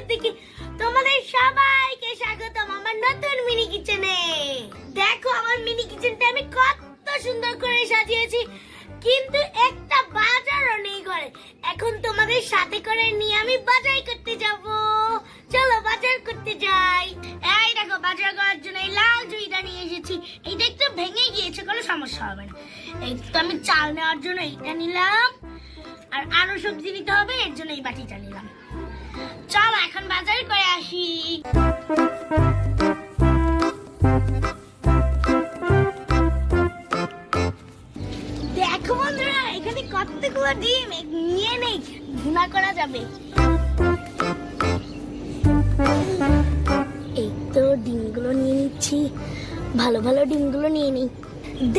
ব্লগের দিকে তোমাদের সবাইকে স্বাগতম আমার নতুন মিনি কিচেনে। দেখো আমার মিনি কিচেনটা আমি কত সুন্দর করে সাজিয়েছি, কিন্তু একটা বাজারও নেই ঘরে। এখন তোমাদের সাথে করে নিয়ে আমি বাজার করতে যাব। চলো বাজার করতে যাই। এই দেখো বাজার করার জন্য এই লাল জুইটা নিয়ে এসেছি। এইটা একটু ভেঙে গিয়েছে, কোনো সমস্যা হবে না। এই তো আমি চাল নেওয়ার জন্য এইটা নিলাম, আর আরো সবজি নিতে হবে, এর জন্য এই বাটিটা নিলাম। চলো এখন বাজার করে আসি। দেখো বন্ধুরা, এখানে কতগুলো ডিম নিয়ে নেই, ভুনা করা যাবে। এই তো ডিমগুলো নিয়ে নিচ্ছি, ভালো ভালো ডিমগুলো নিয়ে নিই।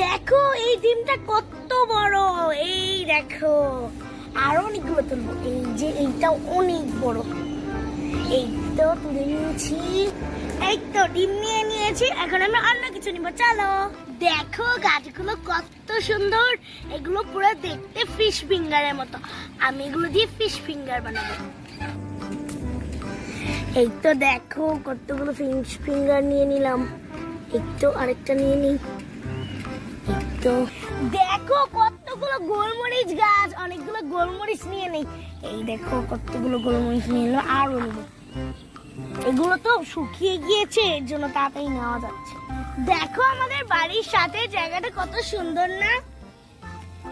দেখো এই ডিমটা কত বড়, এই দেখো আরো অনেকগুলো তুলবো। এই যে এইটা অনেক বড়, এই তো তুলে নিয়েছি। এই তো ডিম নিয়ে নিয়েছি, এখন আমি অন্য কিছু নিব। চলো দেখো গাছগুলো কত সুন্দর, এগুলো পুরো দেখতে ফিশ ফিঙ্গারের মতো। আমি এগুলো দিয়ে ফিশ ফিঙ্গার বানাবো। এই তো দেখো কতগুলো ফিশ ফিঙ্গার নিয়ে নিলাম। এই তো আরেকটা নিয়ে নিই। এই তো দেখো কতগুলো গোলমরিচ গাছ, অনেকগুলো গোলমরিচ নিয়ে নেই। এই দেখো কতগুলো গোলমরিচ নিয়ে এলো, আরো নেব। এগুলো তো শুকিয়ে গিয়েছে, এর জন্য তাড়াতাড়ি নেওয়া যাচ্ছে। দেখো আমাদের বাড়ির সাথে জায়গাটা কত সুন্দর না?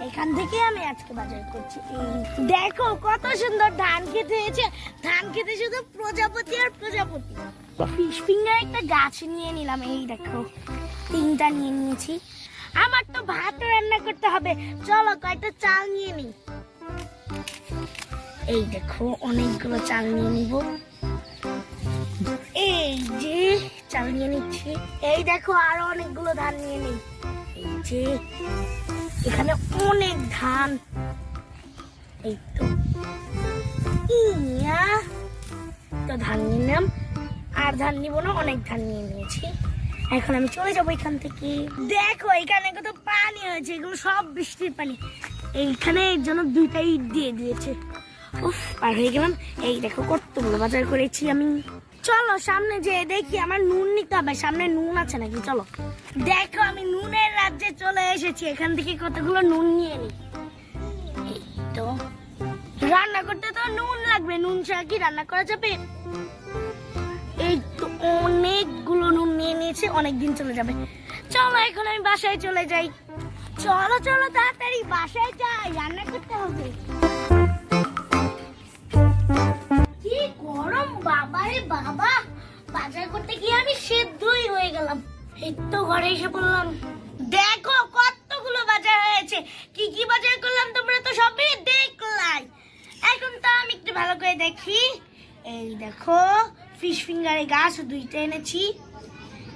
এখান থেকে আমি আজকে বাজার করছি। দেখো কত সুন্দর ধান খেতে হয়েছে, ধান খেতে শুধু প্রজাপতি আর প্রজাপতি। ফিশ ফিঙ্গার একটা গাছ নিয়ে নিলাম। এই দেখো তিনটা নিয়ে নিয়েছি। আমার তো ভাত রান্না করতে হবে, চলো কয়টা চাল নিয়ে নিই। এই দেখো অনেকগুলো চাল নিয়ে নিব। এই যে চাল নিয়ে নিচ্ছি। এই দেখো আরো অনেকগুলো ধান নিয়ে নিই। এই যে এখানে অনেক ধান। এই তো তো ধান নিলাম, আর ধান নিব না, অনেক ধান নিয়ে নিয়েছি। এখন আমি চলে যাবো এখান থেকে। দেখো এখানে কত পানি হয়েছে, এগুলো সব বৃষ্টির পানি। এইখানে এর জন্য দুইটা ইট দিয়ে দিয়েছে। উফ, পার হয়ে গেলাম। এই দেখো কতগুলো বাজার করেছি আমি। চলো সামনে যে দেখি, আমার নুন নিতে হবে, সামনে নুন আছে নাকি। চলো দেখো আমি নুনের রাজ্যে চলে এসেছি, এখান থেকে কতগুলো নুন নিয়ে নিই। এই তো রান্না করতে তো নুন লাগবে, নুন ছাড়া কি রান্না করা যাবে? এই তো অনেকগুলো নুন নিয়ে নিয়েছে, অনেকদিন চলে যাবে। চলো এখন আমি বাসায় চলে যাই। চলো চলো তাড়াতাড়ি বাসায় যাই, রান্না করতে হবে। কি গরম বাবা রে বাবা, বাজার করতে গিয়ে আমি সেদ্ধই হয়ে গেলাম। এই তো ঘরে এসে পড়লাম। দেখো কতগুলো বাজার হয়েছে, কি কি বাজার করলাম তোমরা তো সবই দেখলাই। এখন তো আমি একটু ভালো করে দেখি। এই দেখো ফিশ ফিঙ্গারে গাছ দুইটা এনেছি,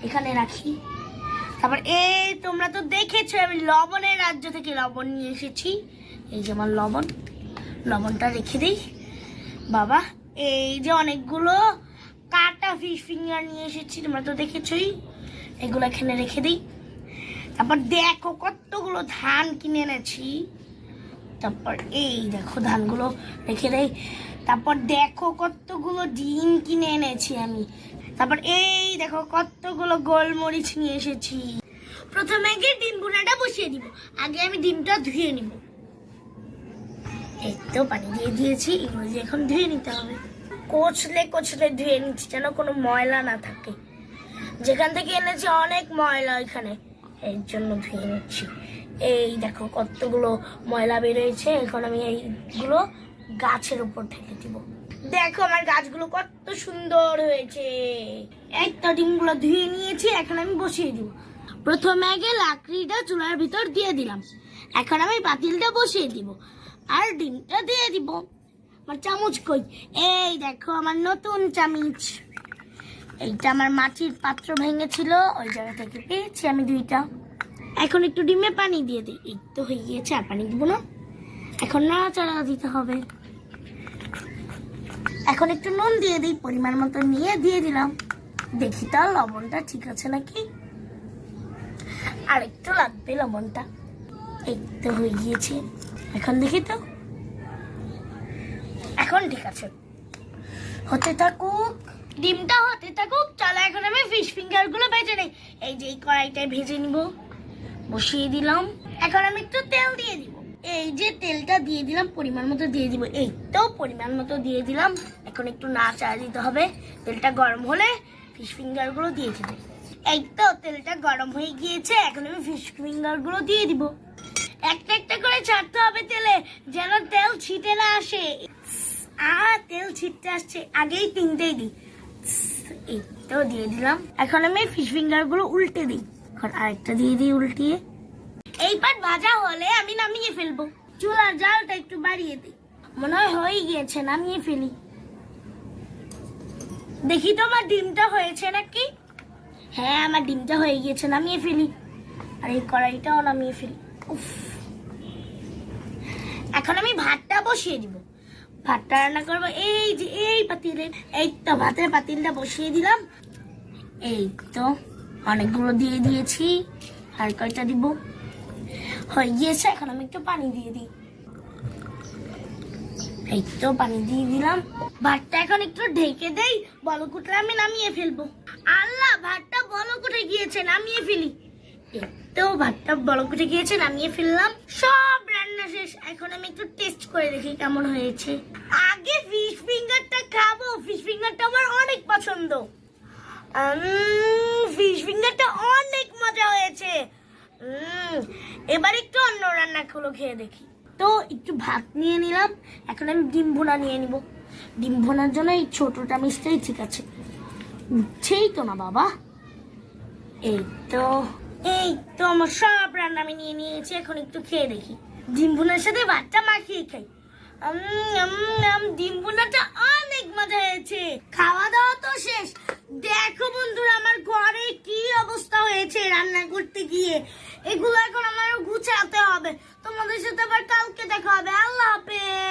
এখানে রাখি। তারপর এই তোমরা তো দেখেছো আমি লবণের রাজ্য থেকে লবণ নিয়ে এসেছি। এই যে আমার লবণ, লবণটা রেখে দিই। বাবা এই যে অনেকগুলো কাটা ফিশ ফিঙ্গার নিয়ে এসেছি, তোমরা তো দেখেছোই। এগুলো এখানে রেখে দিই। তারপর দেখো কতগুলো ধান কিনে এনেছি। তারপর এই দেখো ধানগুলো রেখে দেই। তারপর দেখো কতগুলো ডিম কিনে এনেছি আমি। তারপর এই দেখো কতগুলো গোলমরিচ নিয়ে এসেছি। প্রথমে গিয়ে ডিম ভুনাটা বসিয়ে দিব। আগে আমি ডিমটা ধুয়ে নিব। এই তো পানি দিয়ে দিয়েছি, এগুলো দিয়ে এখন ধুয়ে নিতে হবে। কচলে কচলে ধুয়ে নিচ্ছি যেন কোনো ময়লা না থাকে। যেখান থেকে এনেছি অনেক ময়লা ওইখানে, এর জন্য ধুয়ে নিচ্ছি। এই দেখো কতগুলো ময়লা বেরোয়েছে, এখন আমি এইগুলো গাছের উপর ঢেলে দিব। দেখো আমার গাছগুলো কত সুন্দর হয়েছে। এই তো ডিমগুলো ধুয়ে নিয়েছি, এখন আমি বসিয়ে দিব। প্রথমে আগে লাকড়িটা চুলার ভিতর দিয়ে দিলাম, এখন আমি পাতিলটা বসিয়ে দিব আর ডিমটা দিয়ে দিব। আমার চামচ কই? এই দেখো আমার নতুন চামচ। এইটা আমার মাটির পাত্র ভেঙেছিল, ওই জায়গা থেকে পেয়েছি আমি দুইটা। এখন একটু ডিমে পানি দিয়ে দিই। এই তো হয়ে গিয়েছে, আর পানি দিব না, এখন নাড়াচাড়া দিতে হবে। এখন একটু নুন দিয়ে দিই, পরিমাণ মতো নিয়ে দিয়ে দিলাম। দেখি তো লবণটা ঠিক আছে নাকি, আর একটু লাগবে লবণটা। এই তো হয়ে গিয়েছে, এখন দেখি তো, এখন ঠিক আছে। হতে থাকুক, ডিমটা হতে থাকুক। চলো এখন আমি ফিশ ফিঙ্গার গুলো ভেজে নেই। এই যে এই কড়াইটায় ভেজে নিব, বসিয়ে দিলাম। এখন আমি একটু তেল দিয়ে দিব। এই যে তেলটা দিয়ে দিলাম, পরিমাণ মতো দিয়ে দিব। এই তো পরিমাণ মতো দিয়ে দিলাম। এখন একটু নাড়াচাড়া দিতে হবে। তেলটা গরম হলে ফিশ ফিঙ্গার গুলো দিয়ে দিব। এই তো তেলটা গরম হয়ে গিয়েছে, এখন আমি ফিশ ফিঙ্গার গুলো দিয়ে দিব। একটা একটা করে ছাড়তে হবে তেলে, যেন তেল ছিটে না আসে। তেল ছিটতে আসছে, আগেই তিনটেই দিই। এই তো দিয়ে দিলাম। এখন আমি ফিশ ফিঙ্গার গুলো উল্টে দিই। এখন আরেকটা দিয়ে দিই উল্টিয়ে। এই পাট ভাজা হলে আমি নামিয়ে ফেলবো। চুলার জালটা একটু বাড়িয়ে দিই। মনে হয় হয়ে গিয়েছে, নামিয়ে ফেলি। দেখি তো আমার ডিমটা হয়েছে নাকি। হ্যাঁ, আমার ডিমটা হয়ে গিয়েছে, নামিয়ে ফেলি। আর এই কড়াইটাও নামিয়ে ফেলি। উফ, এখন আমি ভাতটা বসিয়ে দিব। ভাতটা রান্না করবো এই যে এই পাতিলে। এই তো ভাতের পাতিলটা বসিয়ে দিলাম। এই তো অনেকগুলো দিয়ে দিয়েছি, আর কয়টা দিব। হয়ে গিয়েছে, এখন আমি একটু পানি দিয়ে দিই। এই তো পানি দিয়ে দিলাম। ভাতটা এখন একটু ঢেকে দেই, বলক উঠলে আমি নামিয়ে ফেলবো। আল্লাহ, ভাতটা বলক উঠে গিয়েছে, নামিয়ে ফেলি। এই তো ভাতটা বলক উঠে গিয়েছে, নামিয়ে ফেললাম। সব রান্না শেষ। এখন আমি একটু টেস্ট করে দেখি কেমন হয়েছে। আগে ফিশ ফিঙ্গারটা খাবো। ফিশ ফিঙ্গারটা আমার অনেক পছন্দ। ফিশ ফিঙ্গারটা অনেক মজা হয়েছে। এবার একটু অন্য রান্নাগুলো খেয়ে দেখি। তো একটু ভাত নিয়ে নিলাম। এখন আমি ডিম ভুনা নিয়ে নিব। ডিম ভুনার জন্য এই ছোটটা মিষ্টি ঠিক আছে। উঠছেই তো না বাবা। এই তো আমার সব রান্না আমি নিয়ে নিয়েছি। এখন একটু খেয়ে দেখি। ডিম ভুনার সাথে ভাতটা মাখিয়ে খাই। ডিম ভুনাটা অনেক মজা হয়েছে। খাওয়া দাওয়া তো শেষ। দেখো বন্ধুরা, আমার ঘরে কি অবস্থা হয়েছে রান্না করতে গিয়ে। এগুলো এখন আমার গুছাতে হবে। তোমাদের সাথে আবার কালকে দেখা হবে। আল্লাহ হাফেজ।